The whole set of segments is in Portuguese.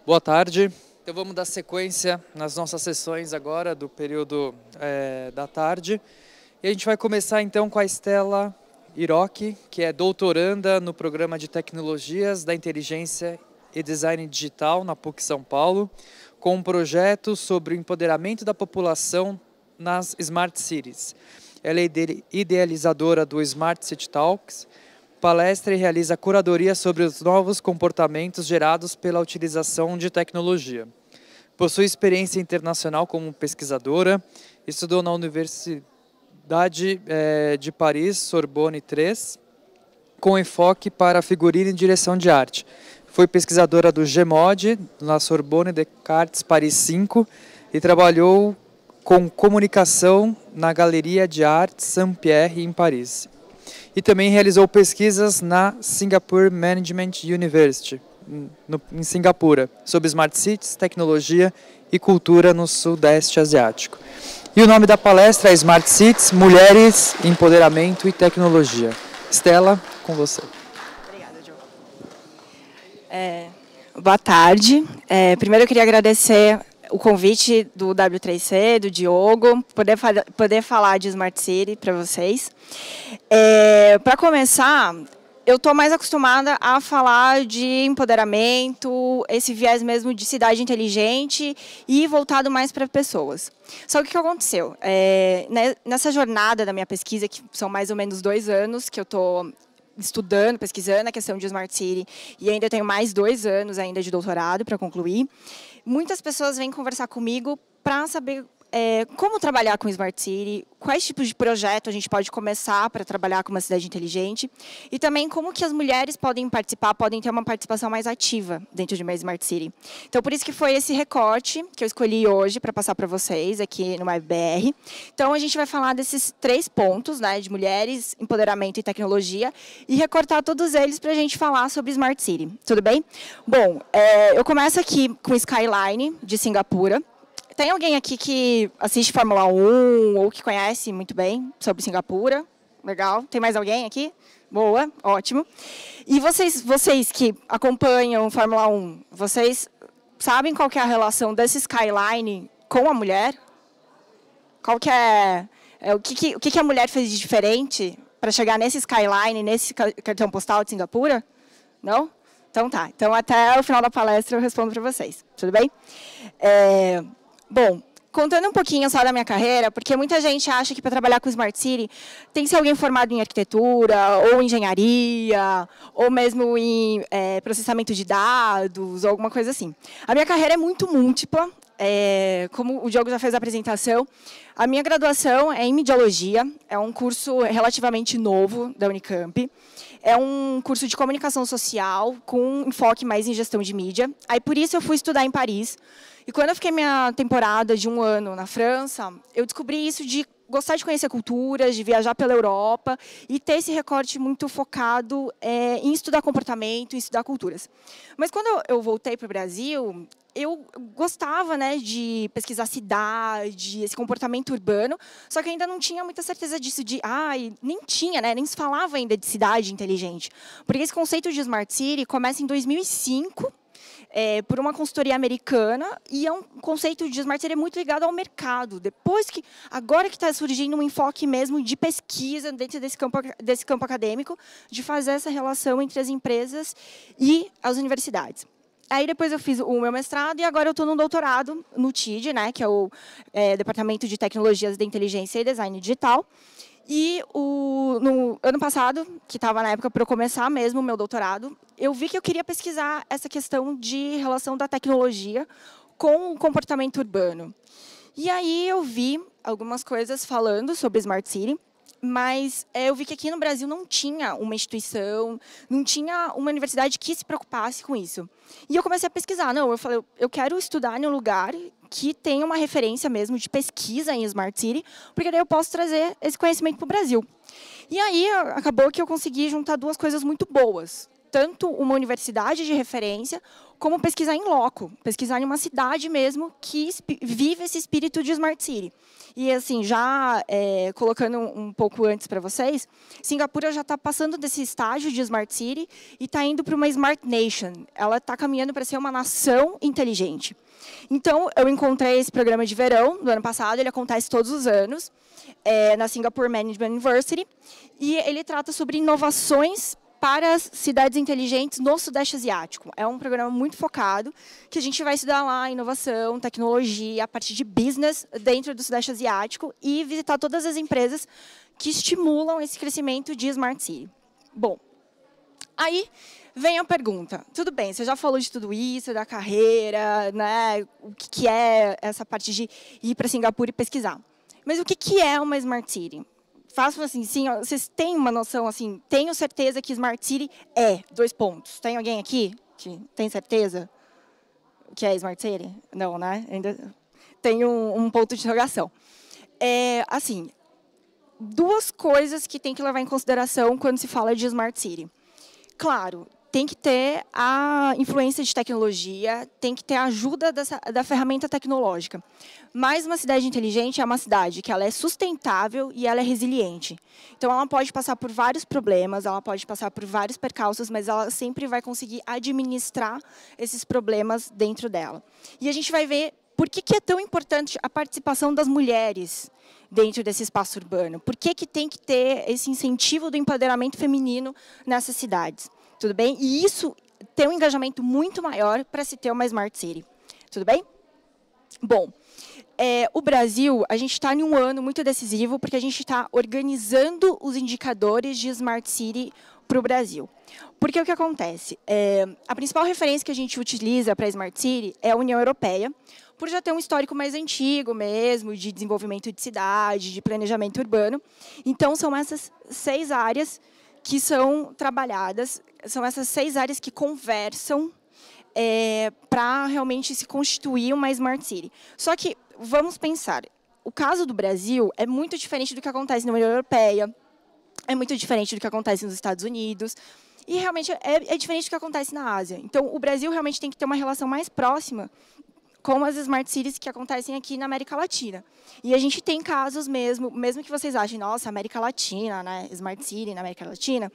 Boa tarde. Então vamos dar sequência nas nossas sessões agora do período da tarde. E a gente vai começar então com a Estela Iroque, que é doutoranda no programa de Tecnologias da Inteligência e Design Digital na PUC São Paulo, com um projeto sobre o empoderamento da população nas Smart Cities. Ela é idealizadora do Smart City Talks, palestra e realiza curadoria sobre os novos comportamentos gerados pela utilização de tecnologia. Possui experiência internacional como pesquisadora, estudou na Universidade de Paris, Sorbonne 3, com enfoque para figurino e direção de arte. Foi pesquisadora do GEMOD, na Sorbonne Descartes Paris 5, e trabalhou com comunicação na Galeria de Arte Saint-Pierre, em Paris. E também realizou pesquisas na Singapore Management University, em Singapura, sobre Smart Cities, tecnologia e cultura no Sudeste Asiático. E o nome da palestra é Smart Cities, Mulheres, Empoderamento e Tecnologia. Estela, com você. Obrigada, João. Boa tarde. Primeiro eu queria agradecer o convite do W3C, do Diogo, poder falar de Smart City para vocês. Para começar, eu estou mais acostumada a falar de empoderamento, esse viés mesmo de cidade inteligente e voltado mais para pessoas. Só que o que aconteceu? Nessa jornada da minha pesquisa, que são mais ou menos 2 anos que eu estou estudando, pesquisando a questão de Smart City, e ainda tenho mais 2 anos ainda de doutorado para concluir, muitas pessoas vêm conversar comigo para saber como trabalhar com Smart City, quais tipos de projeto a gente pode começar para trabalhar com uma cidade inteligente, e também como que as mulheres podem participar, podem ter uma participação mais ativa dentro de uma Smart City. Então, por isso que foi esse recorte que eu escolhi hoje para passar para vocês aqui no MyBR. Então, a gente vai falar desses 3 pontos, né, de mulheres, empoderamento e tecnologia, e recortar todos eles para a gente falar sobre Smart City. Tudo bem? Bom, eu começo aqui com Skyline, de Singapura. Tem alguém aqui que assiste Fórmula 1 ou que conhece muito bem sobre Singapura? Legal. Tem mais alguém aqui? Boa, ótimo. E vocês que acompanham Fórmula 1, vocês sabem qual que é a relação desse Skyline com a mulher? Qual que o que a mulher fez de diferente para chegar nesse Skyline, nesse cartão postal de Singapura? Não? Então tá. Então até o final da palestra eu respondo para vocês. Tudo bem? Bom, contando um pouquinho só da minha carreira, porque muita gente acha que para trabalhar com Smart City tem que ser alguém formado em arquitetura, ou engenharia, ou mesmo em processamento de dados, ou alguma coisa assim. A minha carreira é muito múltipla, como o Diogo já fez a apresentação. A minha graduação é em Mediologia, é um curso relativamente novo da Unicamp. É um curso de comunicação social com enfoque mais em gestão de mídia. Aí, por isso, eu fui estudar em Paris. E quando eu fiquei minha temporada de 1 ano na França, eu descobri isso de gostar de conhecer culturas, de viajar pela Europa e ter esse recorte muito focado em estudar comportamento, em estudar culturas. Mas quando eu voltei para o Brasil, eu gostava, né, de pesquisar cidade, esse comportamento urbano, só que ainda não tinha muita certeza disso, nem tinha, né, nem se falava ainda de cidade inteligente. Porque esse conceito de Smart City começa em 2005, por uma consultoria americana, e é um conceito de Smart City muito ligado ao mercado. Agora que está surgindo um enfoque mesmo de pesquisa dentro desse campo acadêmico, de fazer essa relação entre as empresas e as universidades. Aí depois eu fiz o meu mestrado e agora eu estou no doutorado no TID, né, que é o Departamento de Tecnologias da Inteligência e Design Digital. E no ano passado, que estava na época para eu começar mesmo o meu doutorado, eu vi que eu queria pesquisar essa questão de relação da tecnologia com o comportamento urbano. E aí eu vi algumas coisas falando sobre Smart City, mas eu vi que aqui no Brasil não tinha uma instituição, não tinha uma universidade que se preocupasse com isso. E eu comecei a pesquisar. Eu falei, eu quero estudar em um lugar que tenha uma referência mesmo de pesquisa em Smart City, porque daí eu posso trazer esse conhecimento para o Brasil. E aí acabou que eu consegui juntar 2 coisas muito boas. Tanto uma universidade de referência, como pesquisar em loco, pesquisar em uma cidade mesmo que vive esse espírito de Smart City. E, assim, já colocando um pouco antes para vocês, Singapura já está passando desse estágio de Smart City e está indo para uma Smart Nation. Ela está caminhando para ser uma nação inteligente. Então, eu encontrei esse programa de verão do ano passado, ele acontece todos os anos, na Singapore Management University, e ele trata sobre inovações para as cidades inteligentes no Sudeste Asiático. É um programa muito focado, que a gente vai estudar lá inovação, tecnologia, a parte de business dentro do Sudeste Asiático e visitar todas as empresas que estimulam esse crescimento de Smart City. Bom, aí vem a pergunta. Tudo bem, você já falou de tudo isso, da carreira, né, o que é essa parte de ir para Singapura e pesquisar. Mas o que é uma Smart City? Faço assim, sim, vocês têm uma noção, assim, tenho certeza que Smart City é, 2 pontos. Tem alguém aqui que tem certeza que é Smart City? Não, né? Ainda tem um ponto de interrogação. Assim, 2 coisas que tem que levar em consideração quando se fala de Smart City. Claro, tem que ter a influência de tecnologia, tem que ter a ajuda da ferramenta tecnológica. Mas uma cidade inteligente é uma cidade que ela é sustentável e ela é resiliente. Então, ela pode passar por vários problemas, ela pode passar por vários percalços, mas ela sempre vai conseguir administrar esses problemas dentro dela. E a gente vai ver por que é tão importante a participação das mulheres dentro desse espaço urbano. Por que tem que ter esse incentivo do empoderamento feminino nessas cidades? Tudo bem? E isso tem um engajamento muito maior para se ter uma Smart City. Tudo bem? Bom, o Brasil, a gente está em um ano muito decisivo, porque a gente está organizando os indicadores de Smart City para o Brasil. Porque o que acontece? A principal referência que a gente utiliza para a Smart City é a União Europeia, por já ter um histórico mais antigo mesmo, de desenvolvimento de cidade, de planejamento urbano. Então, são essas 6 áreas que são trabalhadas, são essas 6 áreas que conversam para realmente se constituir uma Smart City. Só que, vamos pensar, o caso do Brasil é muito diferente do que acontece na União Europeia, é muito diferente do que acontece nos Estados Unidos, e realmente é diferente do que acontece na Ásia. Então, o Brasil realmente tem que ter uma relação mais próxima com as Smart Cities que acontecem aqui na América Latina. E a gente tem casos mesmo que vocês achem, nossa, América Latina, né, Smart City na América Latina,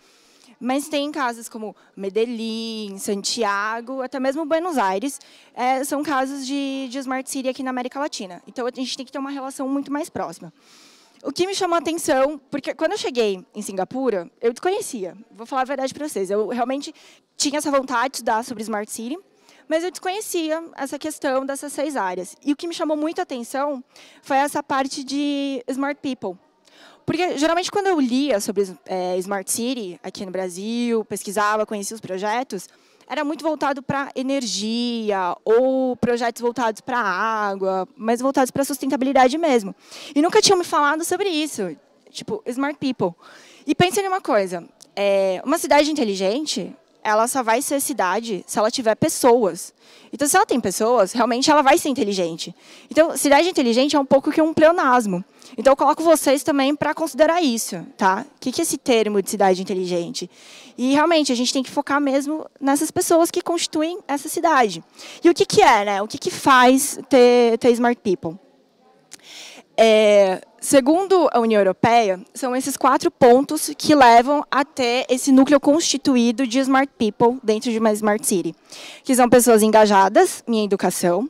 mas tem casos como Medellín, Santiago, até mesmo Buenos Aires, são casos de Smart City aqui na América Latina. Então, a gente tem que ter uma relação muito mais próxima. O que me chamou a atenção, porque quando eu cheguei em Singapura, eu desconhecia, vou falar a verdade para vocês, eu realmente tinha essa vontade de estudar sobre Smart City, mas eu desconhecia essa questão dessas 6 áreas. E o que me chamou muito a atenção foi essa parte de Smart People. Porque, geralmente, quando eu lia sobre Smart City aqui no Brasil, pesquisava, conhecia os projetos, era muito voltado para energia ou projetos voltados para água, mas voltados para sustentabilidade mesmo. E nunca tinham me falado sobre isso, tipo, Smart People. E pensem numa coisa, uma cidade inteligente, ela só vai ser cidade se ela tiver pessoas. Então, se ela tem pessoas, realmente ela vai ser inteligente. Então, cidade inteligente é um pouco que um pleonasmo. Então, eu coloco vocês também para considerar isso, tá? O que é esse termo de cidade inteligente? E, realmente, a gente tem que focar mesmo nessas pessoas que constituem essa cidade. E o que é, né? O que faz ter Smart People? Segundo a União Europeia, são esses 4 pontos que levam a ter esse núcleo constituído de Smart People dentro de uma Smart City, que são pessoas engajadas em educação,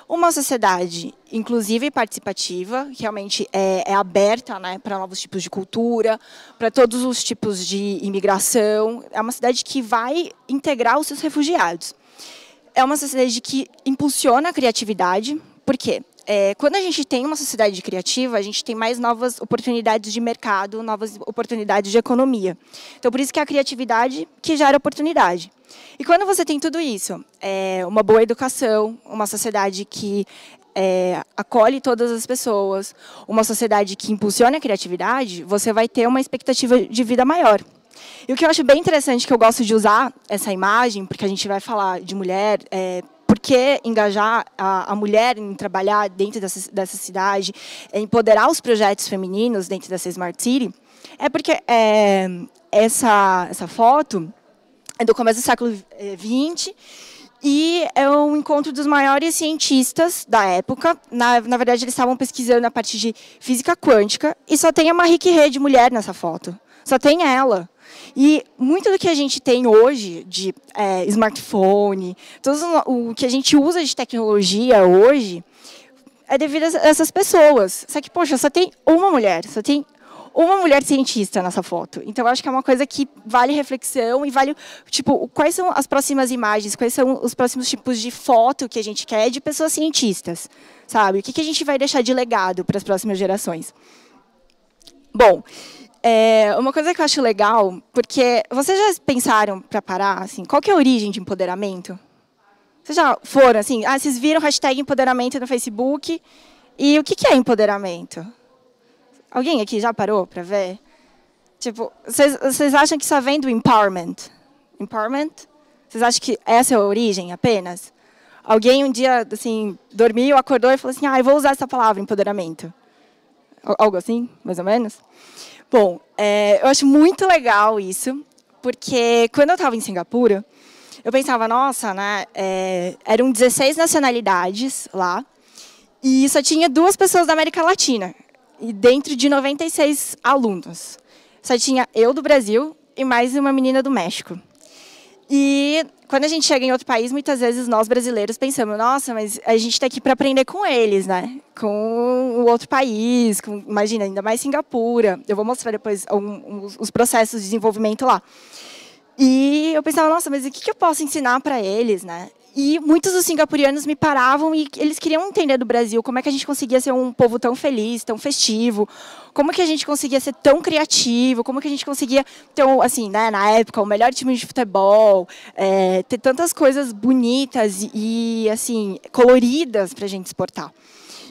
uma sociedade inclusiva e participativa, que realmente é aberta, né, para novos tipos de cultura, para todos os tipos de imigração. É uma cidade que vai integrar os seus refugiados. É uma sociedade que impulsiona a criatividade. Por quê? Quando a gente tem uma sociedade criativa, a gente tem mais novas oportunidades de mercado, novas oportunidades de economia. Então, por isso que é a criatividade que gera oportunidade. E quando você tem tudo isso, uma boa educação, uma sociedade que acolhe todas as pessoas, uma sociedade que impulsiona a criatividade, você vai ter uma expectativa de vida maior. E o que eu acho bem interessante, que eu gosto de usar essa imagem, porque a gente vai falar de mulher, por que engajar a mulher em trabalhar dentro dessa cidade, empoderar os projetos femininos dentro dessa Smart City, porque essa foto é do começo do século XX, E é um encontro dos maiores cientistas da época. Na verdade, eles estavam pesquisando a partir de física quântica e só tem a Marie Curie de mulher nessa foto. Só tem ela. E muito do que a gente tem hoje de smartphone, todo o que a gente usa de tecnologia hoje é devido a essas pessoas. Só que, poxa, só tem uma mulher cientista nessa foto. Então, eu acho que é uma coisa que vale reflexão e vale, tipo, quais são as próximas imagens, quais são os próximos tipos de foto que a gente quer de pessoas cientistas, sabe? O que a gente vai deixar de legado para as próximas gerações? Bom, uma coisa que eu acho legal, porque vocês já pensaram para parar, assim, qual que é a origem de empoderamento? Vocês já foram, assim, vocês viram hashtag empoderamento no Facebook, e o que é empoderamento? Alguém aqui já parou para ver? Tipo, vocês acham que só vem do empowerment? Empowerment? Vocês acham que essa é a origem apenas? Alguém um dia, assim, dormiu, acordou e falou assim, eu vou usar essa palavra, empoderamento. Algo assim, mais ou menos? Bom, eu acho muito legal isso, porque quando eu estava em Singapura, eu pensava, nossa, né, eram 16 nacionalidades lá, e só tinha 2 pessoas da América Latina, e dentro de 96 alunos. Só tinha eu do Brasil e mais uma menina do México. E quando a gente chega em outro país, muitas vezes nós brasileiros pensamos, nossa, mas a gente está aqui para aprender com eles, né? Com o outro país, imagina, ainda mais Singapura. Eu vou mostrar depois os processos de desenvolvimento lá. E eu pensava, nossa, mas o que eu posso ensinar para eles, né? E muitos dos singapurianos me paravam e eles queriam entender do Brasil como é que a gente conseguia ser um povo tão feliz, tão festivo, como que a gente conseguia ser tão criativo, como que a gente conseguia ter, assim, né, na época, o melhor time de futebol, ter tantas coisas bonitas e assim, coloridas para a gente exportar.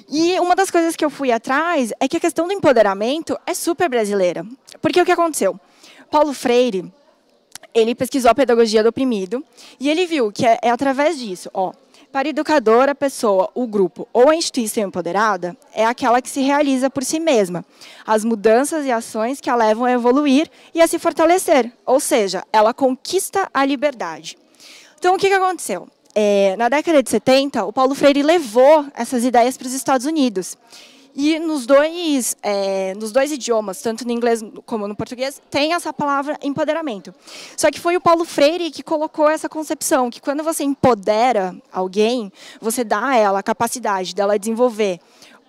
E uma das coisas que eu fui atrás é que a questão do empoderamento é super brasileira. Porque o que aconteceu? Paulo Freire, ele pesquisou a pedagogia do oprimido e ele viu que é através disso, para o educador, a pessoa, o grupo ou a instituição empoderada é aquela que se realiza por si mesma. As mudanças e ações que a levam a evoluir e a se fortalecer, ou seja, ela conquista a liberdade. Então, o que aconteceu? Na década de 70, o Paulo Freire levou essas ideias para os Estados Unidos. E nos dois idiomas, tanto no inglês como no português, tem essa palavra empoderamento. Só que foi o Paulo Freire que colocou essa concepção, que quando você empodera alguém, você dá a ela a capacidade dela desenvolver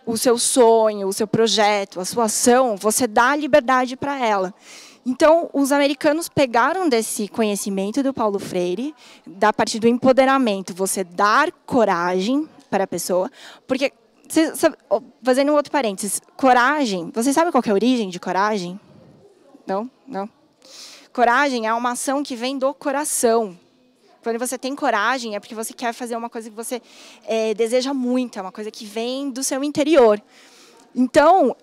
o seu sonho, o seu projeto, a sua ação, você dá a liberdade para ela. Então, os americanos pegaram desse conhecimento do Paulo Freire, da parte do empoderamento, você dar coragem para a pessoa, porque... Fazendo um outro parênteses, coragem, vocês sabem qual que é a origem de coragem? Não? Não? Coragem é uma ação que vem do coração. Quando você tem coragem, é porque você quer fazer uma coisa que você deseja muito, é uma coisa que vem do seu interior. Então,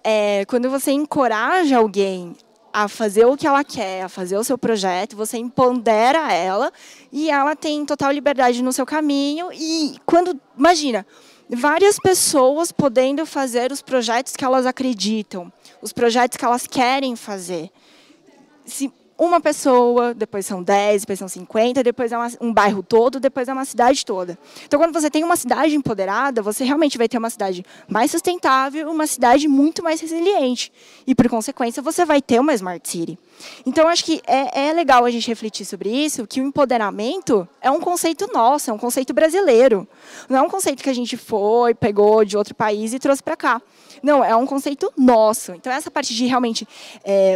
quando você encoraja alguém a fazer o que ela quer, a fazer o seu projeto, você empodera ela e ela tem total liberdade no seu caminho. E quando, imagina, várias pessoas podendo fazer os projetos que elas acreditam, os projetos que elas querem fazer. Se uma pessoa, depois são 10, depois são 50, depois é um bairro todo, depois é uma cidade toda. Então, quando você tem uma cidade empoderada, você realmente vai ter uma cidade mais sustentável, uma cidade muito mais resiliente. E, por consequência, você vai ter uma Smart City. Então, acho que é legal a gente refletir sobre isso, que o empoderamento é um conceito nosso, é um conceito brasileiro. Não é um conceito que a gente pegou de outro país e trouxe para cá. Não, é um conceito nosso. Então, essa parte de realmente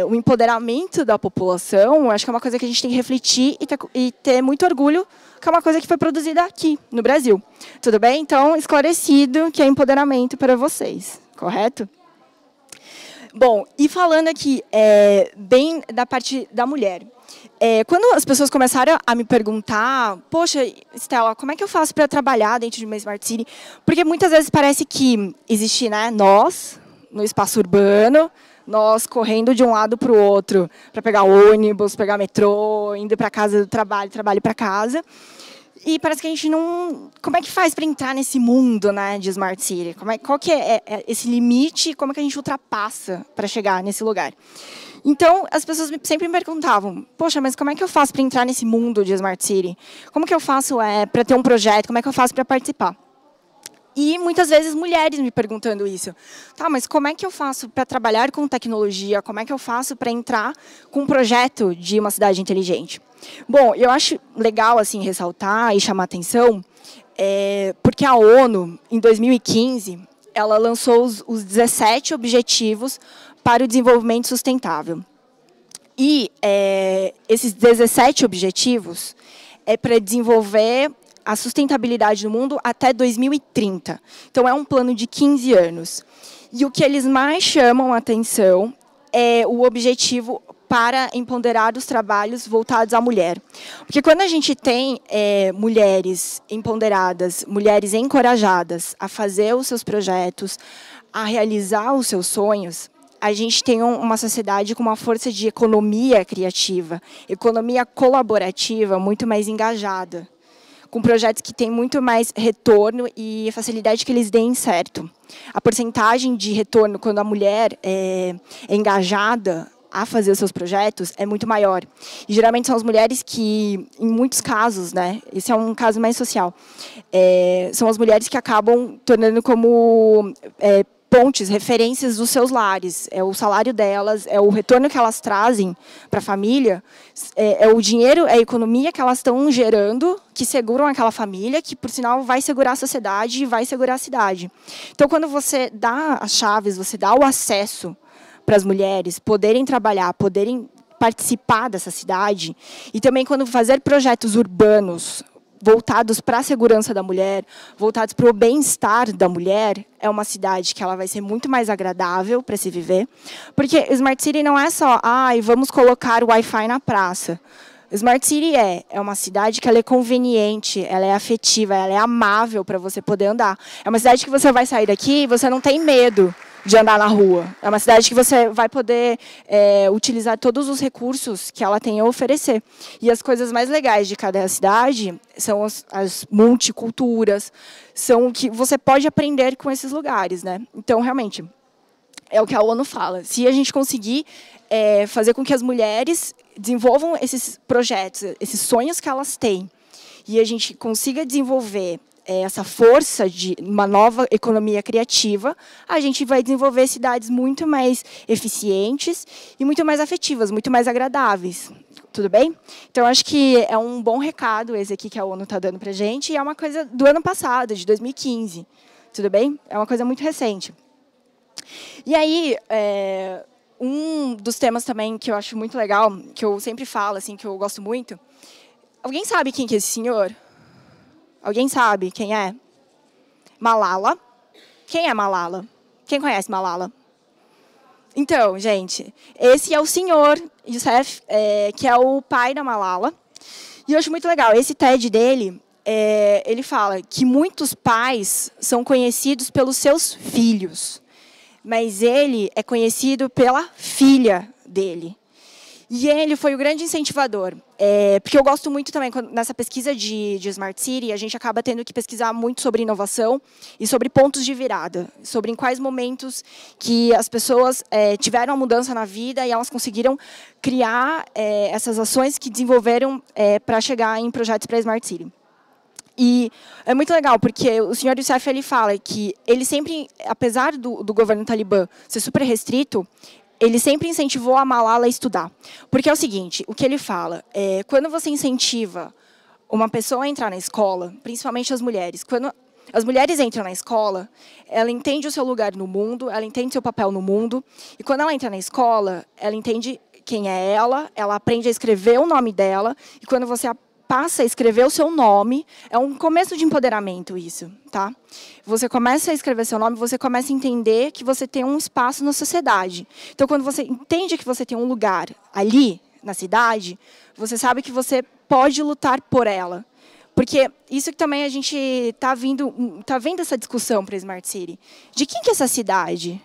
o empoderamento da população, acho que é uma coisa que a gente tem que refletir e ter muito orgulho, que é uma coisa que foi produzida aqui, no Brasil. Tudo bem? Então, esclarecido que é empoderamento para vocês, correto? Bom, e falando aqui bem da parte da mulher. Quando as pessoas começaram a me perguntar, poxa, Stella, como é que eu faço para trabalhar dentro de uma Smart City? Porque muitas vezes parece que existe, né, nós, no espaço urbano, nós correndo de um lado para o outro, para pegar ônibus, pegar metrô, indo para casa do trabalho para casa. E parece que a gente não... Como é que faz para entrar nesse mundo, né, de Smart City? Qual que é esse limite? Como é que a gente ultrapassa para chegar nesse lugar? Então, as pessoas sempre me perguntavam, poxa, mas como é que eu faço para entrar nesse mundo de Smart City? Como que eu faço para ter um projeto? Como é que eu faço para participar? E muitas vezes mulheres me perguntando isso. Tá, mas como é que eu faço para trabalhar com tecnologia? Como é que eu faço para entrar com um projeto de uma cidade inteligente? Bom, eu acho legal assim ressaltar e chamar atenção, porque a ONU, em 2015, ela lançou os 17 Objetivos para o Desenvolvimento Sustentável. E esses 17 objetivos é para desenvolver a sustentabilidade no mundo até 2030. Então, é um plano de 15 anos. E o que eles mais chamam a atenção é o objetivo para empoderar os trabalhos voltados à mulher. Porque quando a gente tem mulheres empoderadas, mulheres encorajadas a fazer os seus projetos, a realizar os seus sonhos, a gente tem uma sociedade com uma força de economia criativa, economia colaborativa muito mais engajada, com projetos que têm muito mais retorno e facilidade que eles deem certo. A porcentagem de retorno quando a mulher é engajada a fazer os seus projetos é muito maior. E geralmente são as mulheres que, em muitos casos, né, esse é um caso mais social, são as mulheres que acabam tornando como pontes, referências dos seus lares. É o salário delas, é o retorno que elas trazem para a família, é o dinheiro, é a economia que elas estão gerando, que seguram aquela família, que, por sinal, vai segurar a sociedade e vai segurar a cidade. Então, quando você dá as chaves, você dá o acesso para as mulheres poderem trabalhar, poderem participar dessa cidade, e também quando fazer projetos urbanos voltados para a segurança da mulher, voltados para o bem-estar da mulher, é uma cidade que ela vai ser muito mais agradável para se viver. Porque Smart City não é só, vamos colocar o Wi-Fi na praça. Smart City é uma cidade que ela é conveniente, ela é afetiva, ela é amável para você poder andar. É uma cidade que você vai sair daqui e você não tem medo de andar na rua. É uma cidade que você vai poder utilizar todos os recursos que ela tem a oferecer. E as coisas mais legais de cada cidade são as multiculturas, são o que você pode aprender com esses lugares, né? Então, realmente, é o que a ONU fala. Se a gente conseguir fazer com que as mulheres desenvolvam esses projetos, esses sonhos que elas têm, e a gente consiga desenvolver essa força de uma nova economia criativa, a gente vai desenvolver cidades muito mais eficientes e muito mais afetivas, muito mais agradáveis. Tudo bem? Então, acho que é um bom recado esse aqui que a ONU está dando para a gente, e é uma coisa do ano passado, de 2015. Tudo bem? É uma coisa muito recente. E aí, um dos temas também que eu acho muito legal, que eu sempre falo, assim, que eu gosto muito. Alguém sabe quem que é esse senhor? Alguém sabe quem é? Malala. Quem é Malala? Quem conhece Malala? Então, gente, esse é o senhor Youssef, que é o pai da Malala. E eu acho muito legal. Esse TED dele, ele fala que muitos pais são conhecidos pelos seus filhos, mas ele é conhecido pela filha dele. E ele foi o grande incentivador, porque eu gosto muito também, nessa pesquisa de Smart City, a gente acaba tendo que pesquisar muito sobre inovação e sobre pontos de virada, sobre em quais momentos que as pessoas tiveram uma mudança na vida e elas conseguiram criar essas ações que desenvolveram para chegar em projetos para a Smart City. E é muito legal, porque o senhor Youssef, ele fala que ele sempre, apesar do governo talibã ser super restrito, ele sempre incentivou a Malala a estudar. Porque é o seguinte, o que ele fala, quando você incentiva uma pessoa a entrar na escola, principalmente as mulheres, quando as mulheres entram na escola, ela entende o seu lugar no mundo, ela entende o seu papel no mundo, e quando ela entra na escola, ela entende quem é ela aprende a escrever o nome dela, e quando você passa a escrever o seu nome, é um começo de empoderamento isso, tá? Você começa a escrever seu nome, você começa a entender que você tem um espaço na sociedade. Então, quando você entende que você tem um lugar ali, na cidade, você sabe que você pode lutar por ela. Porque isso que também a gente está vendo essa discussão para a Smart City. De quem que é essa cidade?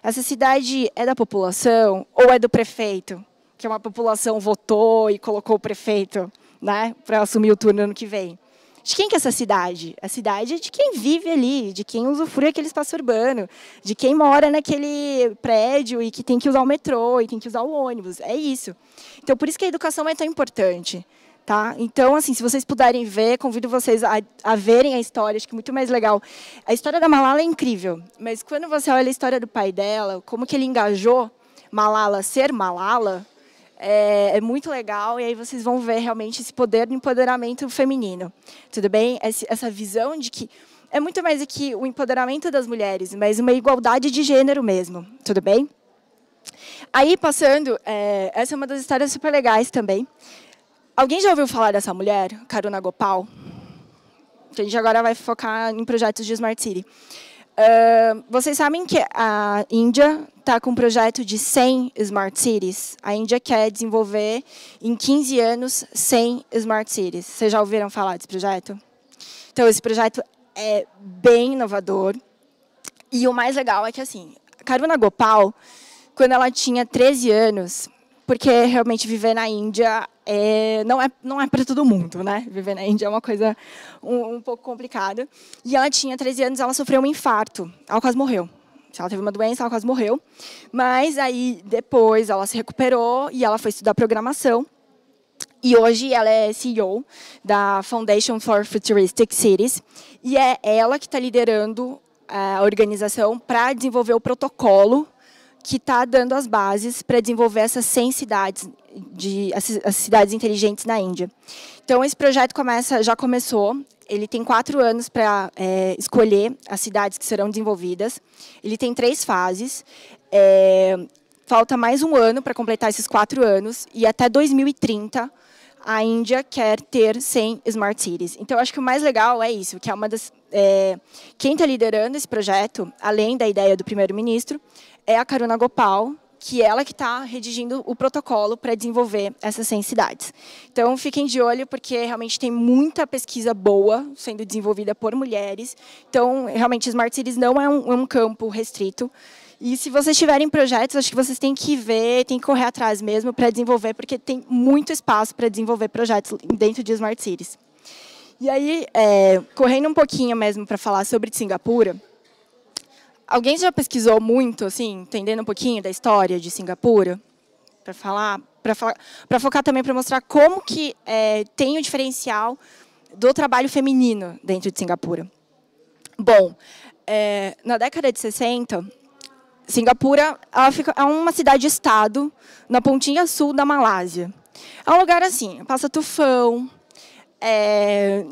Essa cidade é da população ou é do prefeito? Que uma população votou e colocou o prefeito, né, para assumir o turno ano que vem. De quem que é essa cidade? A cidade é de quem vive ali, de quem usufrui aquele espaço urbano, de quem mora naquele prédio e que tem que usar o metrô e tem que usar o ônibus. É isso. Então, por isso que a educação é tão importante. Tá? Então, assim, se vocês puderem ver, convido vocês a verem a história, acho que é muito mais legal. A história da Malala é incrível, mas quando você olha a história do pai dela, como que ele engajou Malala a ser Malala, é muito legal, e aí vocês vão ver realmente esse poder do empoderamento feminino. Tudo bem? Essa visão de que é muito mais do que o empoderamento das mulheres, mas uma igualdade de gênero mesmo. Tudo bem? Aí, passando, essa é uma das histórias super legais também. Alguém já ouviu falar dessa mulher, Karuna Gopal? A gente agora vai focar em projetos de Smart City. Vocês sabem que a Índia está com um projeto de 100 Smart Cities. A Índia quer desenvolver, em 15 anos, 100 Smart Cities. Vocês já ouviram falar desse projeto? Então, esse projeto é bem inovador. E o mais legal é que, assim, Karuna Gopal, quando ela tinha 13 anos, porque realmente viver na Índia não é para todo mundo, né? Viver na Índia é uma coisa um pouco complicada. E ela tinha 13 anos, ela sofreu um infarto. Ela quase morreu. Ela teve uma doença, ela quase morreu. Mas aí, depois, ela se recuperou e ela foi estudar programação. E hoje ela é CEO da Foundation for Futuristic Cities. E é ela que está liderando a organização para desenvolver o protocolo que está dando as bases para desenvolver essas 100 cidades, as cidades inteligentes na Índia. Então, esse projeto já começou, ele tem 4 anos para escolher as cidades que serão desenvolvidas, ele tem 3 fases, falta mais 1 ano para completar esses 4 anos, e até 2030, a Índia quer ter 100 Smart Cities. Então, acho que o mais legal é isso, que é uma das... quem está liderando esse projeto, além da ideia do primeiro-ministro, é a Karuna Gopal, que é ela que está redigindo o protocolo para desenvolver essas 100 cidades. Então, fiquem de olho, porque realmente tem muita pesquisa boa sendo desenvolvida por mulheres. Então, realmente, Smart Cities não é um campo restrito. E se vocês tiverem projetos, acho que vocês têm que ver, têm que correr atrás mesmo para desenvolver, porque tem muito espaço para desenvolver projetos dentro de Smart Cities. E aí, correndo um pouquinho mesmo para falar sobre Singapura, alguém já pesquisou muito, assim, entendendo um pouquinho da história de Singapura? Para focar também, para mostrar como que tem o diferencial do trabalho feminino dentro de Singapura. Bom, na década de 60, Singapura é uma cidade-estado na pontinha sul da Malásia. É um lugar assim, passa tufão,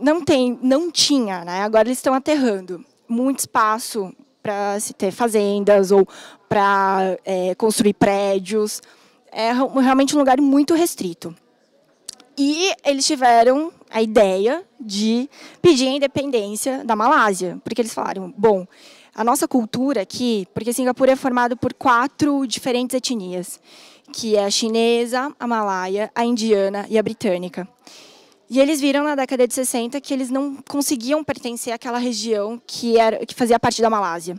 não tinha, né? Agora eles estão aterrando muito espaço para se ter fazendas ou para construir prédios. É realmente um lugar muito restrito. E eles tiveram a ideia de pedir a independência da Malásia, porque eles falaram, bom, a nossa cultura aqui, porque Singapura é formado por 4 diferentes etnias, que é a chinesa, a malaia, a indiana e a britânica. E eles viram na década de 60 que eles não conseguiam pertencer àquela região que fazia parte da Malásia.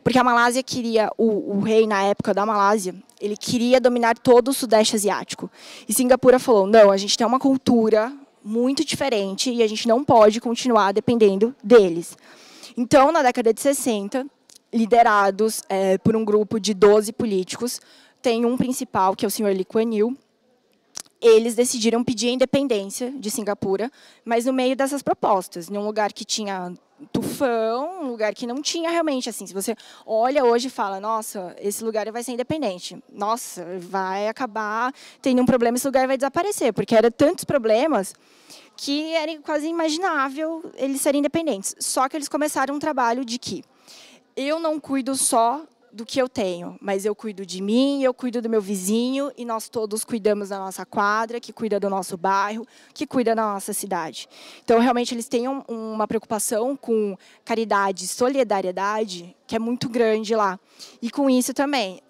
Porque a Malásia queria, o rei na época da Malásia, ele queria dominar todo o Sudeste Asiático. E Singapura falou, não, a gente tem uma cultura muito diferente e a gente não pode continuar dependendo deles. Então, na década de 60, liderados por um grupo de 12 políticos, tem um principal, que é o senhor Lee Kuan Yew, eles decidiram pedir a independência de Singapura, mas no meio dessas propostas, num lugar que tinha tufão, um lugar que não tinha realmente, assim, se você olha hoje e fala, nossa, esse lugar vai ser independente, nossa, vai acabar tendo um problema, esse lugar vai desaparecer, porque eram tantos problemas que era quase imaginável eles serem independentes. Só que eles começaram um trabalho de que eu não cuido só do que eu tenho, mas eu cuido de mim, eu cuido do meu vizinho e nós todos cuidamos da nossa quadra, que cuida do nosso bairro, que cuida da nossa cidade. Então, realmente, eles têm uma preocupação com caridade e solidariedade que é muito grande lá. E com isso também,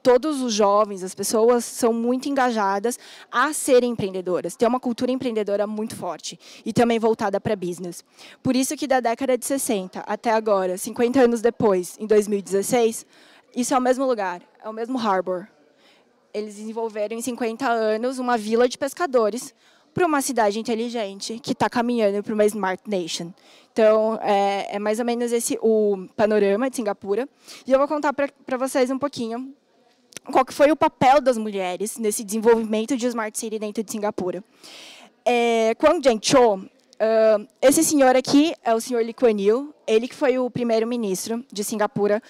todos os jovens, as pessoas são muito engajadas a serem empreendedoras, tem uma cultura empreendedora muito forte e também voltada para business. Por isso que da década de 60 até agora, 50 anos depois, em 2016, isso é o mesmo lugar, é o mesmo harbor. Eles desenvolveram em 50 anos uma vila de pescadores para uma cidade inteligente que está caminhando para uma Smart Nation. Então, é mais ou menos esse o panorama de Singapura. E eu vou contar para vocês um pouquinho qual que foi o papel das mulheres nesse desenvolvimento de Smart City dentro de Singapura. Kwang Jeng-cho, esse senhor aqui é o senhor Lee Kuan Yew, ele que foi o primeiro-ministro de Singapura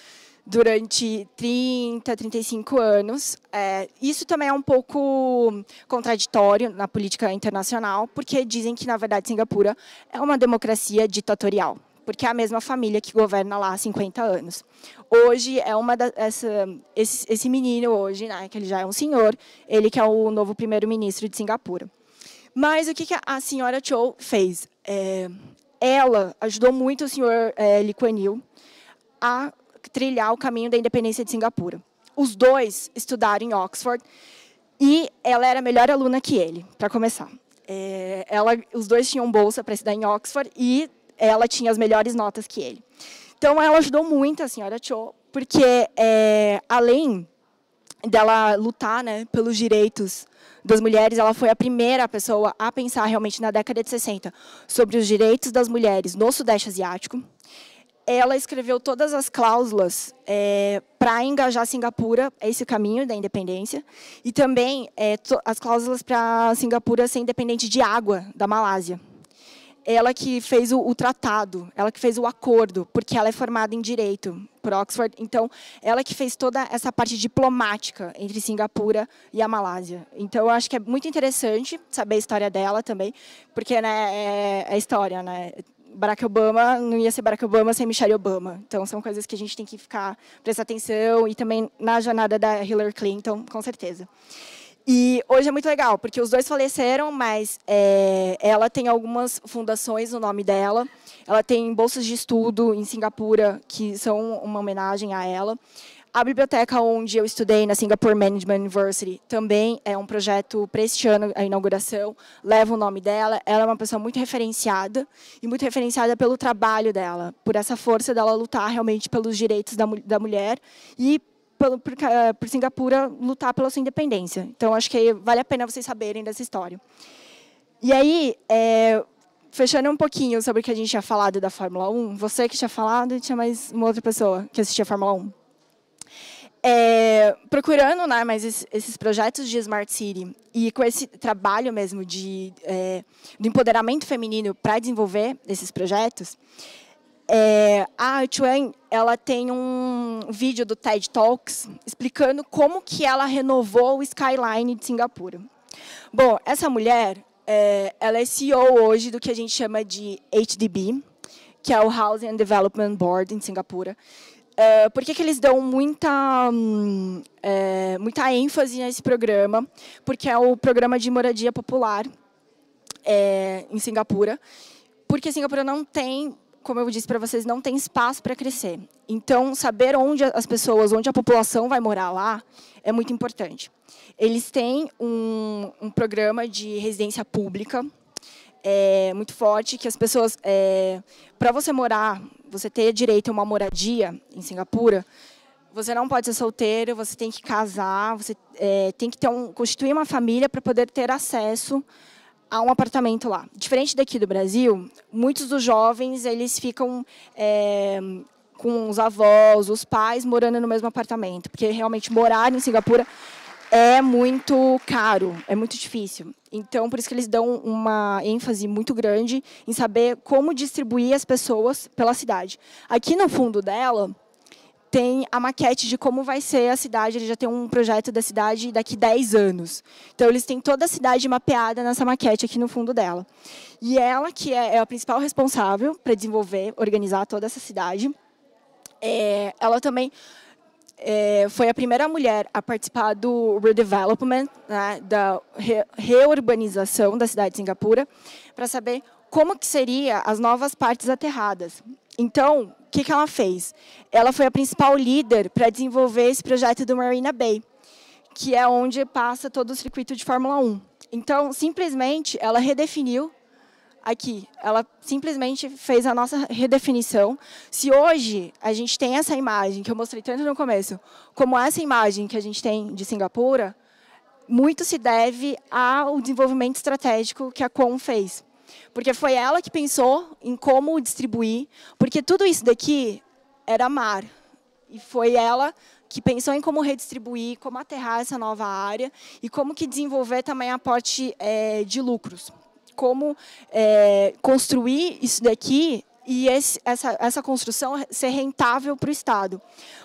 durante 30, 35 anos. Isso também é um pouco contraditório na política internacional, porque dizem que, na verdade, Singapura é uma democracia ditatorial, porque é a mesma família que governa lá há 50 anos. Hoje, esse menino, hoje, né, que ele já é um senhor, ele que é o novo primeiro-ministro de Singapura. Mas o que a senhora Cho fez? Ela ajudou muito o senhor Lee Kuan Yew a trilhar o caminho da independência de Singapura. Os dois estudaram em Oxford e ela era a melhor aluna que ele, para começar. Os dois tinham bolsa para estudar em Oxford e ela tinha as melhores notas que ele. Então, ela ajudou muito a senhora Cho, porque, além dela lutar, né, pelos direitos das mulheres, ela foi a primeira pessoa a pensar realmente na década de 60 sobre os direitos das mulheres no Sudeste Asiático. Ela escreveu todas as cláusulas para engajar Singapura a esse caminho da independência e também as cláusulas para Singapura ser independente de água da Malásia. Ela que fez o tratado, ela que fez o acordo, porque ela é formada em Direito por Oxford. Então, ela que fez toda essa parte diplomática entre Singapura e a Malásia. Então, eu acho que é muito interessante saber a história dela também, porque, né, é história, né? Barack Obama não ia ser Barack Obama sem Michelle Obama. Então, são coisas que a gente tem que prestar atenção, e também na jornada da Hillary Clinton, com certeza. E hoje é muito legal, porque os dois faleceram, mas ela tem algumas fundações no nome dela. Ela tem bolsas de estudo em Singapura, que são uma homenagem a ela. A biblioteca onde eu estudei, na Singapore Management University, também é um projeto para este ano, a inauguração, leva o nome dela. Ela é uma pessoa muito referenciada, e muito referenciada pelo trabalho dela, por essa força dela lutar realmente pelos direitos da mulher e por Singapura lutar pela sua independência. Então, acho que vale a pena vocês saberem dessa história. E aí, fechando um pouquinho sobre o que a gente tinha falado da Fórmula 1, você que tinha falado, tinha mais uma outra pessoa que assistia a Fórmula 1. Procurando, né, mais esses projetos de Smart City e com esse trabalho mesmo do empoderamento feminino para desenvolver esses projetos, a Chuan, ela tem um vídeo do TED Talks explicando como que ela renovou o skyline de Singapura. Bom, essa mulher, ela é CEO hoje do que a gente chama de HDB, que é o Housing and Development Board em Singapura. Por que eles dão muita ênfase nesse programa? Porque é o programa de moradia popular em Singapura. Porque Singapura não tem, como eu disse para vocês, não tem espaço para crescer. Então, saber onde as pessoas, onde a população vai morar lá, é muito importante. Eles têm um programa de residência pública muito forte, que as pessoas, para você morar, você ter direito a uma moradia em Singapura, você não pode ser solteiro, você tem que casar, você tem que constituir uma família para poder ter acesso a um apartamento lá. Diferente daqui do Brasil, muitos dos jovens eles ficam com os avós, os pais, morando no mesmo apartamento, porque realmente morar em Singapura é muito caro, é muito difícil. Então, por isso que eles dão uma ênfase muito grande em saber como distribuir as pessoas pela cidade. Aqui no fundo dela tem a maquete de como vai ser a cidade. Ele já tem um projeto da cidade daqui 10 anos. Então, eles têm toda a cidade mapeada nessa maquete aqui no fundo dela. E ela, que é a principal responsável para desenvolver, organizar toda essa cidade, ela também foi a primeira mulher a participar do redevelopment, né, da reurbanização da cidade de Singapura, para saber como que seria as novas partes aterradas. Então, o que ela fez? Ela foi a principal líder para desenvolver esse projeto do Marina Bay, que é onde passa todo o circuito de Fórmula 1. Então, simplesmente, ela redefiniu aqui. Ela simplesmente fez a nossa redefinição. Se hoje a gente tem essa imagem, que eu mostrei tanto no começo, como essa imagem que a gente tem de Singapura, muito se deve ao desenvolvimento estratégico que a Quon fez. Porque foi ela que pensou em como distribuir, porque tudo isso daqui era mar. E foi ela que pensou em como redistribuir, como aterrar essa nova área e como que desenvolver também a parte de lucros. Como construir isso daqui e essa construção ser rentável para o Estado.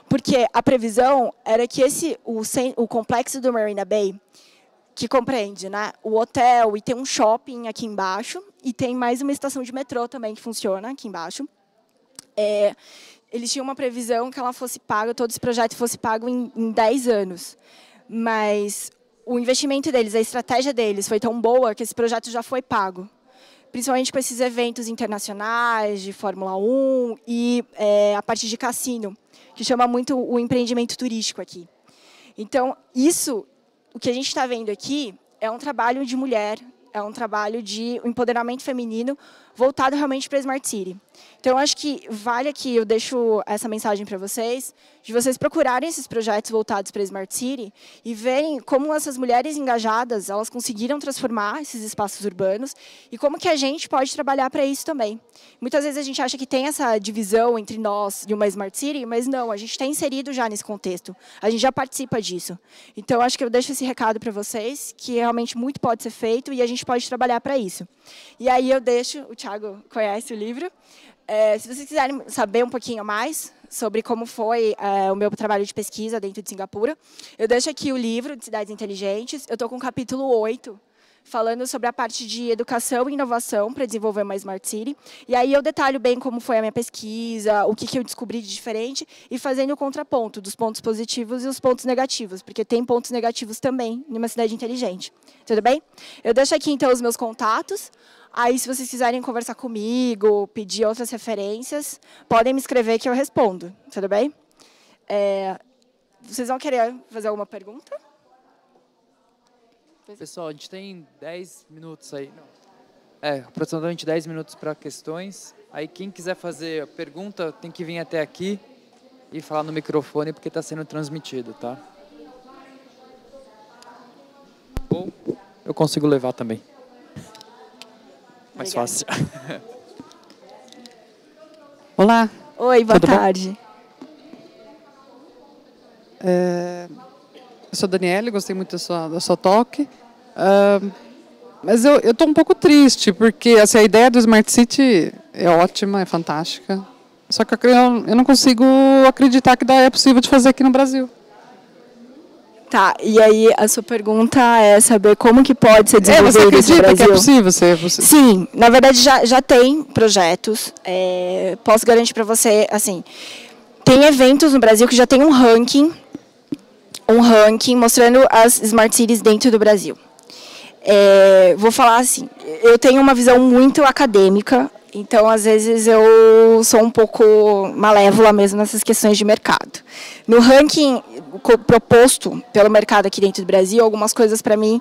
Porque a previsão era que o complexo do Marina Bay, que compreende, né, o hotel e tem um shopping aqui embaixo, e tem mais uma estação de metrô também que funciona aqui embaixo, eles tinham uma previsão que ela fosse paga, todo esse projeto fosse pago em 10 anos. Mas o investimento deles, a estratégia deles foi tão boa que esse projeto já foi pago. Principalmente com esses eventos internacionais de Fórmula 1 e a parte de cassino, que chama muito o empreendimento turístico aqui. Então, o que a gente está vendo aqui é um trabalho de mulher, é um trabalho de empoderamento feminino voltado realmente para a Smart City. Então, eu acho que vale aqui, eu deixo essa mensagem para vocês, de vocês procurarem esses projetos voltados para a Smart City e verem como essas mulheres engajadas, elas conseguiram transformar esses espaços urbanos e como que a gente pode trabalhar para isso também. Muitas vezes a gente acha que tem essa divisão entre nós de uma Smart City, mas não, a gente está inserido já nesse contexto, a gente já participa disso. Então, acho que eu deixo esse recado para vocês, que realmente muito pode ser feito e a gente pode trabalhar para isso. E aí eu deixo, o Thiago conhece o livro, se vocês quiserem saber um pouquinho mais sobre como foi o meu trabalho de pesquisa dentro de Singapura, eu deixo aqui o livro de Cidades Inteligentes, eu estou com o capítulo 8, falando sobre a parte de educação e inovação para desenvolver uma Smart City. E aí eu detalho bem como foi a minha pesquisa, o que eu descobri de diferente e fazendo o contraponto dos pontos positivos e os pontos negativos, porque tem pontos negativos também numa cidade inteligente. Tudo bem? Eu deixo aqui, então, os meus contatos. Aí, se vocês quiserem conversar comigo, pedir outras referências, podem me escrever que eu respondo. Tudo bem? Vocês vão querer fazer alguma pergunta? Pessoal, a gente tem 10 minutos aí. Aproximadamente 10 minutos para questões. Aí, quem quiser fazer a pergunta, tem que vir até aqui e falar no microfone, porque está sendo transmitido, tá? Ou eu consigo levar também. Mais fácil. Olá. Oi, boa tarde. Eu sou Daniela, gostei muito da sua talk. Mas eu estou um pouco triste, porque assim, a ideia do Smart City é ótima, é fantástica. Só que eu não consigo acreditar que é possível de fazer aqui no Brasil. Tá, e aí a sua pergunta é saber como que pode ser desenvolvido você acredita no Brasil? Que é possível ser? Sim, na verdade já tem projetos. Posso garantir para você, assim, tem eventos no Brasil que já tem um ranking mostrando as Smart Cities dentro do Brasil. Vou falar assim, eu tenho uma visão muito acadêmica, então, às vezes, eu sou um pouco malévola mesmo nessas questões de mercado. No ranking proposto pelo mercado aqui dentro do Brasil, algumas coisas, para mim,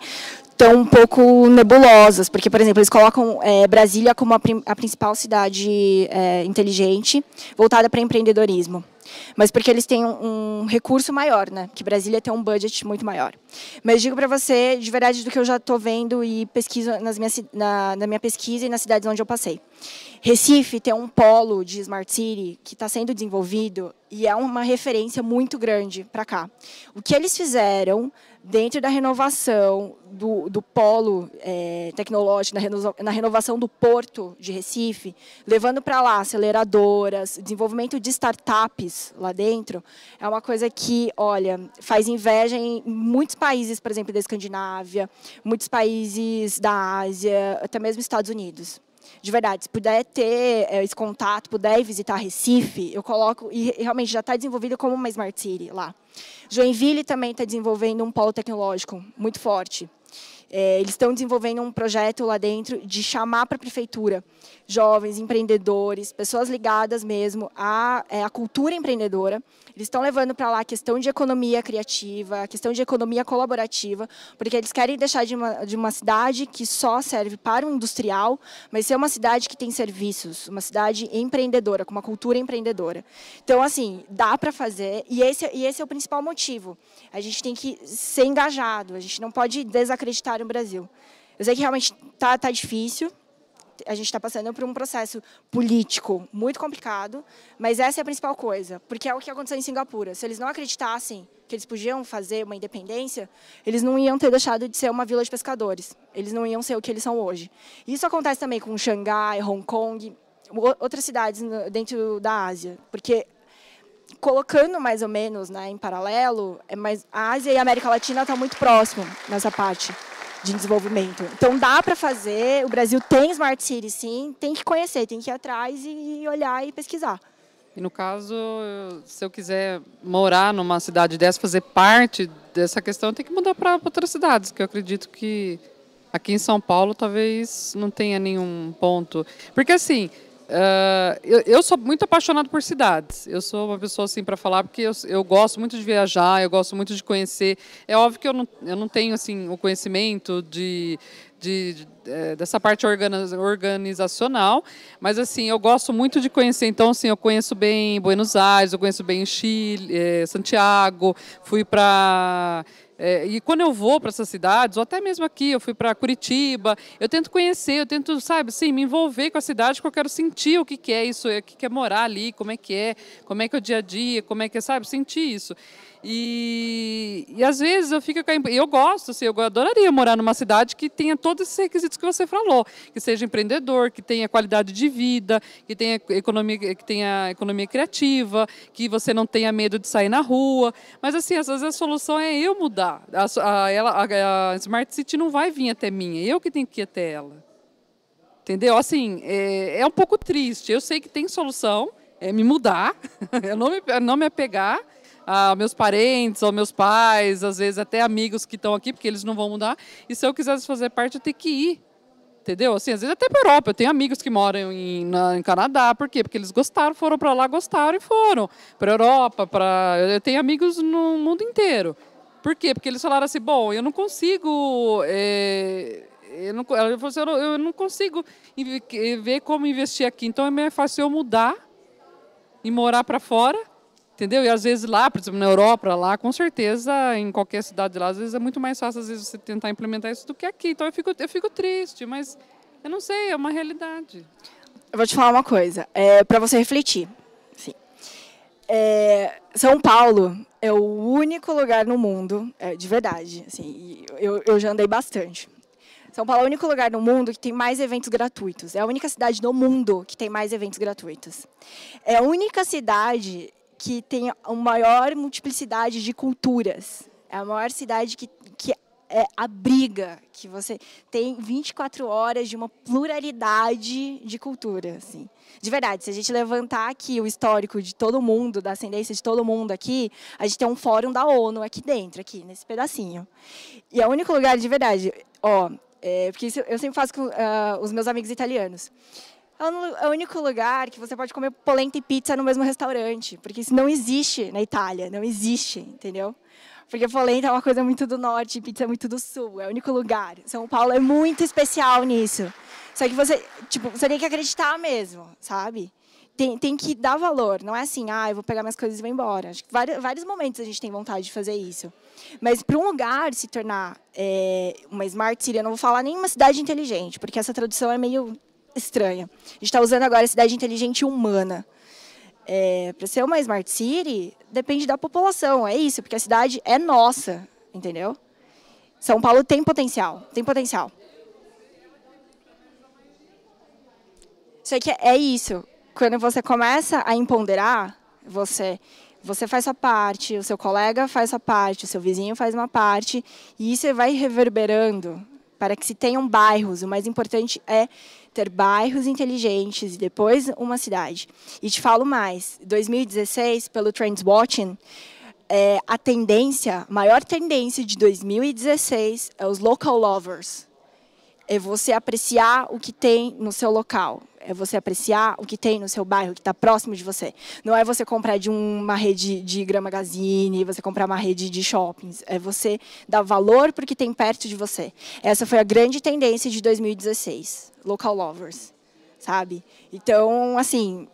estão um pouco nebulosas, porque, por exemplo, eles colocam Brasília como a principal cidade inteligente, voltada para empreendedorismo. Mas porque eles têm um recurso maior, né? Que Brasília tem um budget muito maior. Mas digo para você, de verdade, do que eu já estou vendo e pesquiso na minha pesquisa e nas cidades onde eu passei. Recife tem um polo de Smart City que está sendo desenvolvido e é uma referência muito grande para cá. O que eles fizeram dentro da renovação do polo tecnológico, na renovação do porto de Recife, levando para lá aceleradoras, desenvolvimento de startups lá dentro, é uma coisa que, olha, faz inveja em muitos países, por exemplo, da Escandinávia, muitos países da Ásia, até mesmo Estados Unidos. De verdade, se puder ter esse contato, puder ir visitar Recife, eu coloco, e realmente já está desenvolvido como uma Smart City lá. Joinville também está desenvolvendo um polo tecnológico muito forte. Eles estão desenvolvendo um projeto lá dentro de chamar para a prefeitura jovens, empreendedores, pessoas ligadas mesmo à cultura empreendedora, Eles estão levando para lá a questão de economia criativa, a questão de economia colaborativa, porque eles querem deixar de uma cidade que só serve para o industrial, mas ser uma cidade que tem serviços, uma cidade empreendedora, com uma cultura empreendedora. Então, assim, dá para fazer, e esse é o principal motivo. A gente tem que ser engajado, a gente não pode desacreditar no Brasil. Eu sei que realmente tá difícil, a gente está passando por um processo político muito complicado, mas essa é a principal coisa, porque é o que aconteceu em Singapura. Se eles não acreditassem que eles podiam fazer uma independência, eles não iam ter deixado de ser uma vila de pescadores. Eles não iam ser o que eles são hoje. Isso acontece também com Xangai, Hong Kong, outras cidades dentro da Ásia, porque colocando mais ou menos, né, em paralelo, a Ásia e a América Latina estão muito próximos nessa parte de desenvolvimento. Então, dá para fazer, o Brasil tem Smart City, sim, tem que conhecer, tem que ir atrás e olhar e pesquisar. E no caso, se eu quiser morar numa cidade dessa, fazer parte dessa questão, eu tenho que mudar para outras cidades, que eu acredito que aqui em São Paulo talvez não tenha nenhum ponto. Porque assim, eu sou muito apaixonado por cidades. Eu sou uma pessoa assim para falar porque eu gosto muito de viajar, eu gosto muito de conhecer. É óbvio que eu não tenho assim o conhecimento dessa parte organizacional, mas assim eu gosto muito de conhecer. Então assim eu conheço bem Buenos Aires, eu conheço bem Chile, Santiago, fui para e quando eu vou para essas cidades, ou até mesmo aqui, eu fui para Curitiba, eu tento conhecer, eu tento, sabe, assim, me envolver com a cidade, porque eu quero sentir o que é isso, o que é morar ali, como é que é o dia a dia, como é que é, sabe, sentir isso. E às vezes eu fico eu gosto, assim, eu adoraria morar numa cidade que tenha todos esses requisitos que você falou, que seja empreendedor, que tenha qualidade de vida, que tenha economia criativa, que você não tenha medo de sair na rua. Mas assim, às vezes a solução é eu mudar. A Smart City não vai vir até mim, é eu que tenho que ir até ela. Entendeu? Assim, é um pouco triste. Eu sei que tem solução, é me mudar, não me apegar a meus parentes, ou meus pais, às vezes até amigos que estão aqui, porque eles não vão mudar. E se eu quisesse fazer parte, eu tenho que ir. Entendeu? Assim, às vezes até para a Europa. Eu tenho amigos que moram em Canadá. Por quê? Porque eles gostaram, foram para lá, gostaram e foram. Para a Europa, eu tenho amigos no mundo inteiro. Por quê? Porque eles falaram assim, bom, eu não consigo... eu não consigo ver como investir aqui. Então é mais fácil eu mudar e morar para fora. Entendeu? E às vezes lá, por exemplo, na Europa, lá, com certeza, em qualquer cidade lá, às vezes é muito mais fácil, às vezes, você tentar implementar isso do que aqui. Então eu fico triste, mas eu não sei, é uma realidade. Eu vou te falar uma coisa, para você refletir. Sim. São Paulo é o único lugar no mundo, de verdade, assim, eu já andei bastante. São Paulo é o único lugar no mundo que tem mais eventos gratuitos. É a única cidade no mundo que tem mais eventos gratuitos. É a única cidade que tem a maior multiplicidade de culturas. É a maior cidade que abriga, que você tem 24 horas de uma pluralidade de cultura. Assim. De verdade, se a gente levantar aqui o histórico de todo mundo, da ascendência de todo mundo aqui, a gente tem um fórum da ONU aqui dentro, aqui nesse pedacinho. E é o único lugar, de verdade, porque isso eu sempre faço com os meus amigos italianos. É o único lugar que você pode comer polenta e pizza no mesmo restaurante, porque isso não existe na Itália, não existe, entendeu? Porque polenta é uma coisa muito do norte, pizza é muito do sul, é o único lugar. São Paulo é muito especial nisso. Só que você tem que acreditar mesmo, sabe? Tem que dar valor, não é assim, eu vou pegar minhas coisas e vou embora. Acho que vários momentos a gente tem vontade de fazer isso. Mas para um lugar se tornar uma Smart City, eu não vou falar nem uma cidade inteligente, porque essa tradução é meio estranha. A gente está usando agora cidade inteligente humana. Para ser uma Smart City, depende da população, é isso, porque a cidade é nossa, entendeu? São Paulo tem potencial, tem potencial. Só que é isso, quando você começa a empoderar, você faz sua parte, o seu colega faz sua parte, o seu vizinho faz uma parte, e isso vai reverberando para que se tenham bairros. O mais importante é ter bairros inteligentes e depois uma cidade. E te falo mais, 2016, pelo Trendswatching, a maior tendência de 2016 é os local lovers. É você apreciar o que tem no seu local. É você apreciar o que tem no seu bairro, que está próximo de você. Não é você comprar de uma rede de Gran Magazine, você comprar uma rede de shoppings. É você dar valor para o que tem perto de você. Essa foi a grande tendência de 2016. Local lovers, sabe? Então, assim,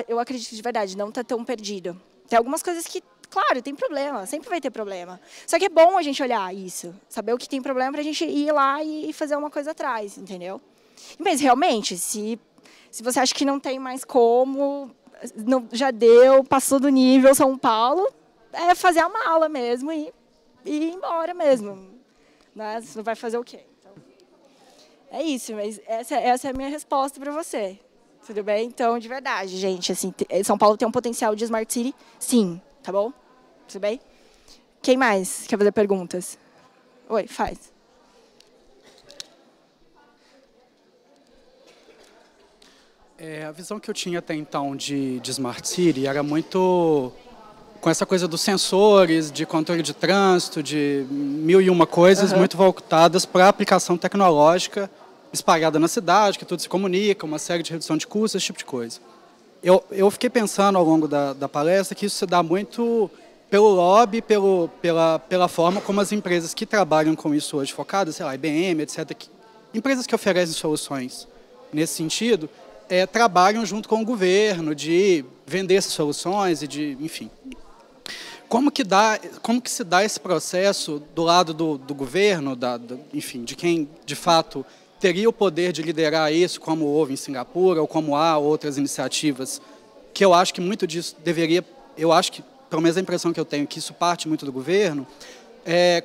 eu acredito de verdade, não está tão perdido. Tem algumas coisas que, claro, tem problema, sempre vai ter problema. Só que é bom a gente olhar isso, saber o que tem problema para a gente ir lá e fazer uma coisa atrás, entendeu? Mas, realmente, se você acha que não tem mais como, não, já deu, passou do nível São Paulo, é fazer a mala mesmo e ir embora mesmo. Né? Você vai fazer o quê? Então, é isso, mas essa é a minha resposta para você. Tudo bem? Então, de verdade, gente, assim, São Paulo tem um potencial de Smart City, sim, tá bom? Tudo bem? Quem mais quer fazer perguntas? Oi, faz. A visão que eu tinha até então de Smart City era muito com essa coisa dos sensores, de controle de trânsito, de mil e uma coisas, muito voltadas para a aplicação tecnológica espalhada na cidade, que tudo se comunica, uma série de redução de custos, esse tipo de coisa. Eu fiquei pensando ao longo da palestra que isso se dá muito pelo lobby, pela forma como as empresas que trabalham com isso hoje, focadas, sei lá, IBM, etc., empresas que oferecem soluções nesse sentido, trabalham junto com o governo de vender essas soluções e de, enfim. Como que se dá esse processo do lado do governo, enfim, de quem de fato teria o poder de liderar isso, como houve em Singapura ou como há outras iniciativas, que eu acho que muito disso eu acho que, pelo menos a impressão que eu tenho, que isso parte muito do governo.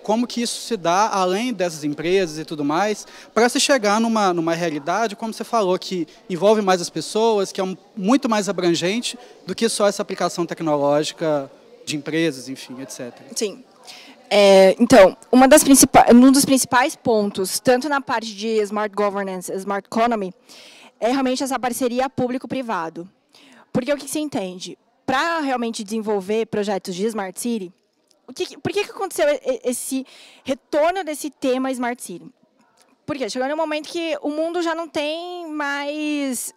Como que isso se dá, além dessas empresas e tudo mais, para se chegar numa realidade, como você falou, que envolve mais as pessoas, que é muito mais abrangente do que só essa aplicação tecnológica de empresas, enfim, etc. Sim. Então, um dos principais pontos, tanto na parte de Smart Governance, Smart Economy, é realmente essa parceria público-privado. Porque o que se entende? Para realmente desenvolver projetos de Smart City, por que aconteceu esse retorno desse tema Smart City? Porque chegou no momento que o mundo já não tem mais...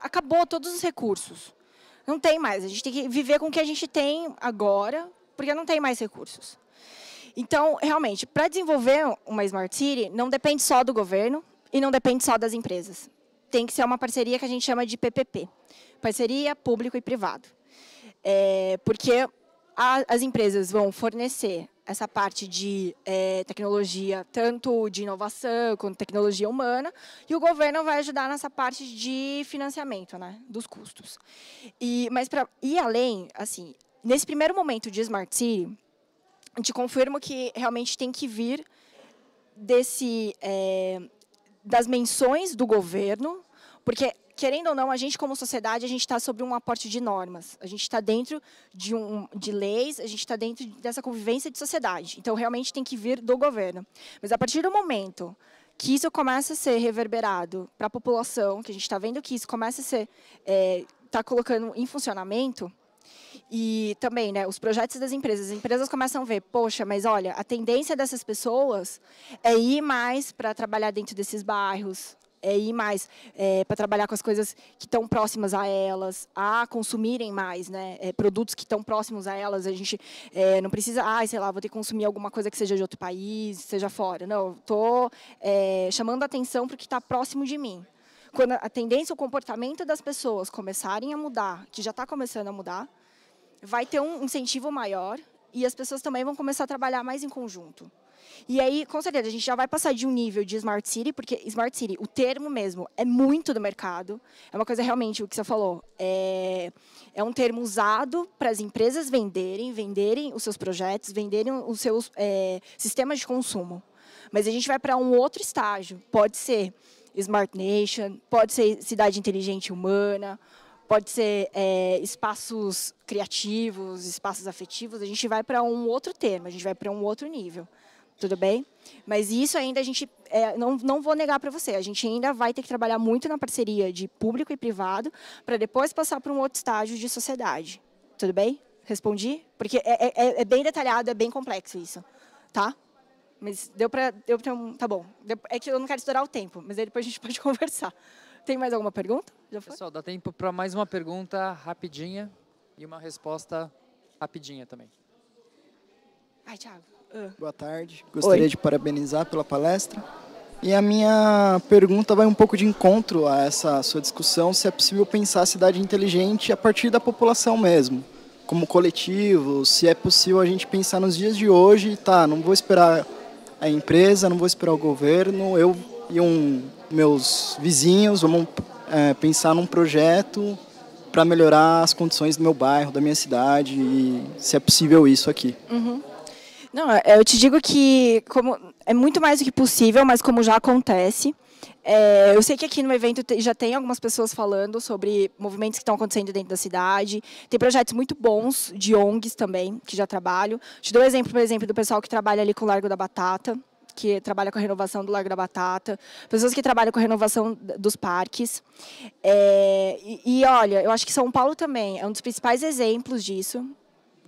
acabou todos os recursos. Não tem mais. A gente tem que viver com o que a gente tem agora, porque não tem mais recursos. Então, realmente, para desenvolver uma Smart City, não depende só do governo e não depende só das empresas. Tem que ser uma parceria que a gente chama de PPP. Parceria público e privado. Porque as empresas vão fornecer essa parte de tecnologia, tanto de inovação quanto tecnologia humana, e o governo vai ajudar nessa parte de financiamento, né, dos custos. Mas para ir além, assim, nesse primeiro momento de Smart City, a gente confirma que realmente tem que vir das menções do governo, porque, querendo ou não, a gente, como sociedade, a gente está sobre um aporte de normas. A gente está dentro de leis, a gente está dentro dessa convivência de sociedade. Então, realmente, tem que vir do governo. Mas, a partir do momento que isso começa a ser reverberado para a população, que a gente está vendo que isso começa a ser... está colocando em funcionamento, e também, né, os projetos das empresas. As empresas começam a ver, poxa, mas olha, a tendência dessas pessoas é ir mais para trabalhar dentro desses bairros, ir mais para trabalhar com as coisas que estão próximas a elas, a consumirem mais, né, produtos que estão próximos a elas. A gente não precisa, sei lá, vou ter que consumir alguma coisa que seja de outro país, seja fora. Não, estou chamando a atenção para o que está próximo de mim. Quando a tendência, o comportamento das pessoas começarem a mudar, que já está começando a mudar, vai ter um incentivo maior e as pessoas também vão começar a trabalhar mais em conjunto. E aí, com certeza, a gente já vai passar de um nível de Smart City, porque Smart City, o termo mesmo, é muito do mercado. É uma coisa realmente, o que você falou, é um termo usado para as empresas venderem os seus projetos, venderem os seus sistemas de consumo. Mas a gente vai para um outro estágio. Pode ser Smart Nation, pode ser cidade inteligente humana, pode ser espaços criativos, espaços afetivos. A gente vai para um outro termo, a gente vai para um outro nível. Tudo bem? Mas isso ainda a gente, não vou negar para você, a gente ainda vai ter que trabalhar muito na parceria de público e privado para depois passar para um outro estágio de sociedade. Tudo bem? Respondi? Porque é bem detalhado, é bem complexo isso. Tá? Mas deu para tá bom. É que eu não quero estourar o tempo, mas aí depois a gente pode conversar. Tem mais alguma pergunta? Já foi? Pessoal, dá tempo para mais uma pergunta rapidinha e uma resposta rapidinha também. Ai, Thiago. Boa tarde. Gostaria de parabenizar pela palestra. E a minha pergunta vai um pouco de encontro a essa sua discussão, se é possível pensar a cidade inteligente a partir da população mesmo, como coletivo, se é possível a gente pensar nos dias de hoje, tá, não vou esperar a empresa, não vou esperar o governo, eu e meus vizinhos vamos pensar num projeto para melhorar as condições do meu bairro, da minha cidade, e se é possível isso aqui. Uhum. Não, eu te digo que é muito mais do que possível, mas como já acontece. Eu sei que aqui no evento já tem algumas pessoas falando sobre movimentos que estão acontecendo dentro da cidade. Tem projetos muito bons de ONGs também, que já trabalham. Te dou um exemplo, por exemplo, do pessoal que trabalha ali com o Largo da Batata, que trabalha com a renovação do Largo da Batata, pessoas que trabalham com a renovação dos parques. Olha, eu acho que São Paulo também é um dos principais exemplos disso,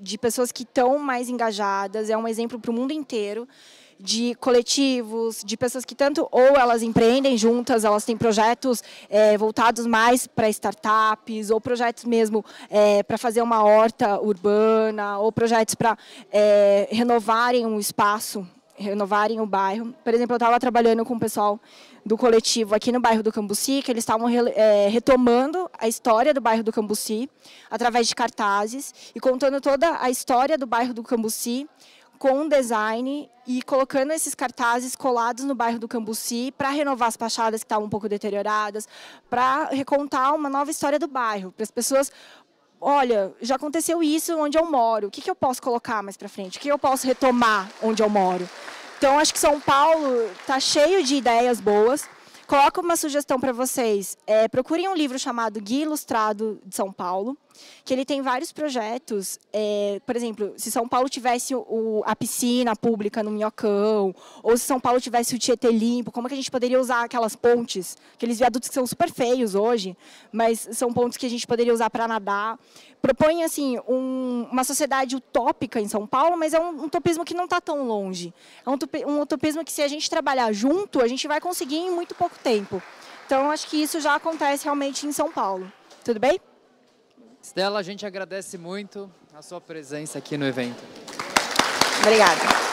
de pessoas que estão mais engajadas, é um exemplo para o mundo inteiro, de coletivos, de pessoas que tanto ou elas empreendem juntas, elas têm projetos voltados mais para startups, ou projetos mesmo para fazer uma horta urbana, ou projetos para renovarem um espaço, renovarem o bairro. Por exemplo, eu estava trabalhando com o pessoal do coletivo aqui no bairro do Cambuci, que eles estavam retomando a história do bairro do Cambuci através de cartazes e contando toda a história do bairro do Cambuci com um design e colocando esses cartazes colados no bairro do Cambuci para renovar as fachadas que estavam um pouco deterioradas, para recontar uma nova história do bairro, para as pessoas... Olha, já aconteceu isso onde eu moro, o que eu posso colocar mais para frente? O que eu posso retomar onde eu moro? Então, acho que São Paulo está cheio de ideias boas. Coloco uma sugestão para vocês. Procurem um livro chamado Guia Ilustrado de São Paulo, que ele tem vários projetos. Por exemplo, se São Paulo tivesse a piscina pública no Minhocão, ou se São Paulo tivesse o Tietê limpo, como que a gente poderia usar aquelas pontes, aqueles viadutos que são super feios hoje, mas são pontes que a gente poderia usar para nadar. Propõe assim, uma sociedade utópica em São Paulo, mas é um utopismo que não está tão longe. É um utopismo que, se a gente trabalhar junto, a gente vai conseguir em muito pouco tempo. Então, acho que isso já acontece realmente em São Paulo. Tudo bem? Stella, a gente agradece muito a sua presença aqui no evento. Obrigada.